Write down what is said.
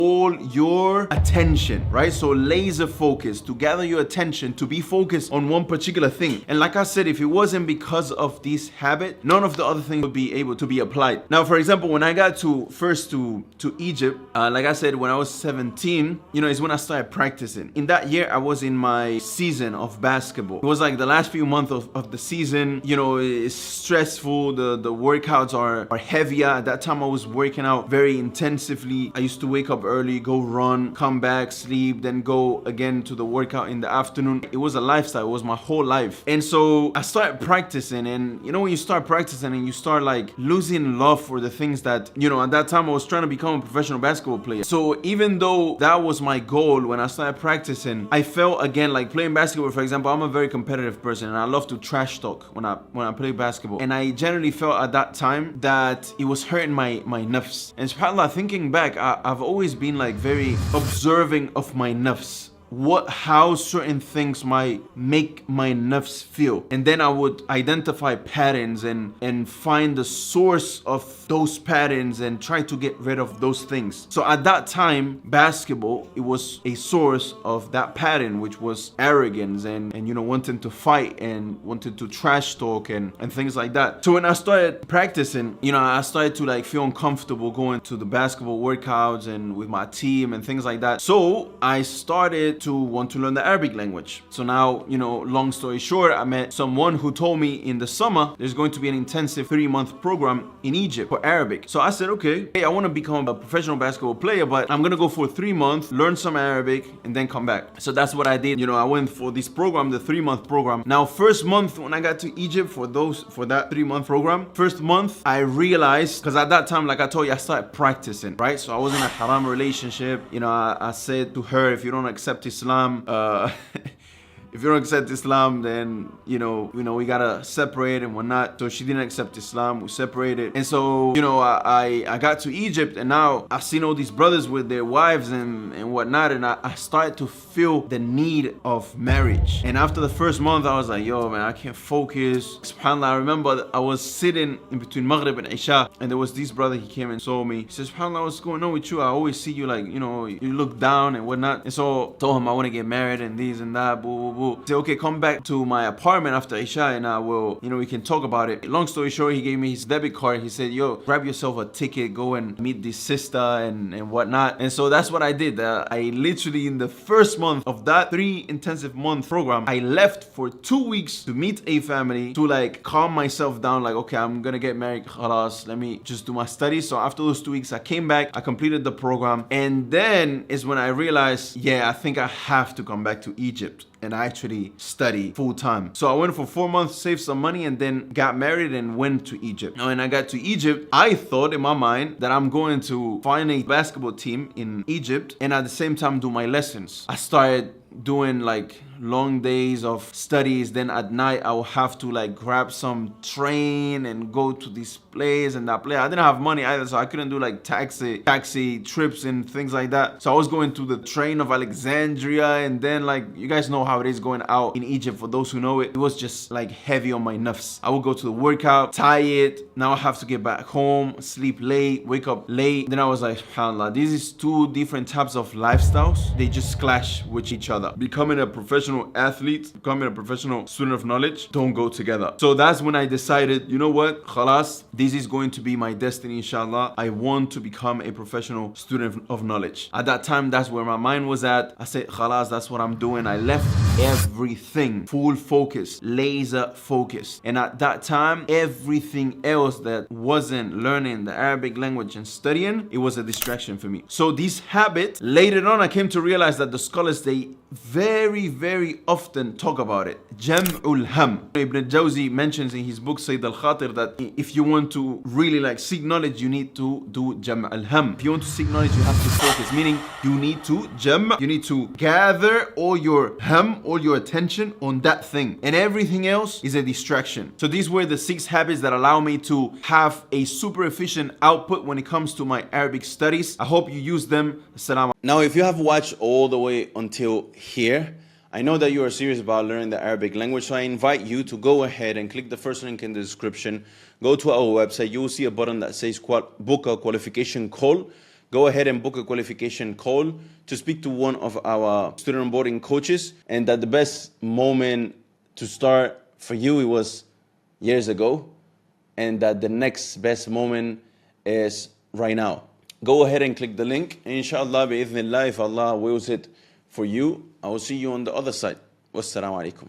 all your attention, right? So laser focus, to gather your attention, to be focused on one particular thing. And like I said, if it wasn't because of this habit, none of the other things would be able to be applied. Now, for example, when I got to Egypt, like I said, when I was 17, is when I started practicing. In that year, I was in my season of basketball. It was like the last few months of the season. It's stressful. The workouts are heavier. At that time, I was working out very intensively. I used to wake up early, go run, come back, sleep, then go again to the workout in the afternoon. It was a lifestyle. It was my whole life. And so I started practicing, and when you start practicing and you start like losing love for the things that, at that time I was trying to become a professional basketball player. So even though that was my goal when I started practicing, I felt again like playing basketball, for example, I'm a very competitive person and I love to trash talk when I play basketball. And I generally felt at that time that it was hurting my nafs. And subhanAllah, thinking back, I've always been like very observing of my nafs, how certain things might make my nafs feel, and then I would identify patterns and find the source of those patterns and try to get rid of those things. So at that time, basketball, it was a source of that pattern, which was arrogance and wanting to fight and wanting to trash talk and things like that. So when I started practicing, I started to like feel uncomfortable going to the basketball workouts and with my team and things like that. So I started to want to learn the Arabic language. So now, long story short, I met someone who told me in the summer there's going to be an intensive 3-month program in Egypt for Arabic. So I said, okay, hey, I want to become a professional basketball player, but I'm gonna go for 3 months, learn some Arabic, and then come back. So that's what I did. I went for this program, the 3-month program. Now, first month when I got to Egypt for that 3-month program, first month I realized, because at that time, like I told you, I started practicing, right? So I was in a haram relationship. I said to her, if you don't accept Islam, if you don't accept Islam, then we gotta separate and whatnot. So she didn't accept Islam, we separated. And so I got to Egypt, and now I seen all these brothers with their wives and whatnot, and I started to feel the need of marriage. And after the first month, I was like, yo man, I can't focus. SubhanAllah, I remember I was sitting in between Maghrib and Isha, and there was this brother, he came and saw me. He says, SubhanAllah, what's going on with you? I always see you like, you look down and whatnot. And so I told him I want to get married and this and that, boo boo boo. He said, okay, come back to my apartment after Isha and I will, we can talk about it. Long story short, he gave me his debit card. He said, yo, grab yourself a ticket, go and meet this sister and whatnot. And so that's what I did. I literally, in the first month of that 3 intensive month program, I left for 2 weeks to meet a family, to like calm myself down, like, okay, I'm gonna get married, khalas, let me just do my studies. So after those 2 weeks, I came back, I completed the program, and then is when I realized, yeah, I think I have to come back to Egypt and actually study full time. So I went for 4 months, saved some money, and then got married and went to Egypt. Now, when I got to Egypt, I thought in my mind that I'm going to find a basketball team in Egypt and at the same time do my lessons. I started doing like long days of studies. Then at night I will have to like grab some train and go to this place and that place. I didn't have money either, so I couldn't do like taxi trips and things like that. So I was going to the train of Alexandria, and then like, you guys know how it is going out in Egypt. For those who know it, it was just like heavy on my nafs. I would go to the workout, tired. Now I have to get back home, sleep late, wake up late. Then I was like, subhanAllah, this is 2 different types of lifestyles. They just clash with each other. Becoming a professional athlete, becoming a professional student of knowledge don't go together. So that's when I decided, you know what, khalas, this is going to be my destiny, inshallah. I want to become a professional student of knowledge. At that time, that's where my mind was at. I said, khalas, that's what I'm doing. I left everything, full focus, laser focus. And at that time, everything else that wasn't learning the Arabic language and studying, it was a distraction for me. So this habit, later on, I came to realize that the scholars, they very, very often talk about it. Jam'ul ham. Ibn al-Jawzi mentions in his book Sayyid al-Khatir that if you want to really like seek knowledge, you need to do Jam'ul ham. If you want to seek knowledge, you have to focus, meaning you need to you need to gather all your ham, all your attention on that thing, and everything else is a distraction. So these were the 6 habits that allow me to have a super efficient output when it comes to my Arabic studies. I hope you use them. Assalamu. Now, if you have watched all the way until here, I know that you are serious about learning the Arabic language, so I invite you to go ahead and click the first link in the description. Go to our website. You will see a button that says book a qualification call. go ahead and book a qualification call to speak to one of our student onboarding coaches. And that the best moment to start for you, it was years ago, and that the next best moment is right now. Go ahead and click the link. Inshallah, bi'idhnillah, if Allah wills it for you, I will see you on the other side. Wassalamu alaikum.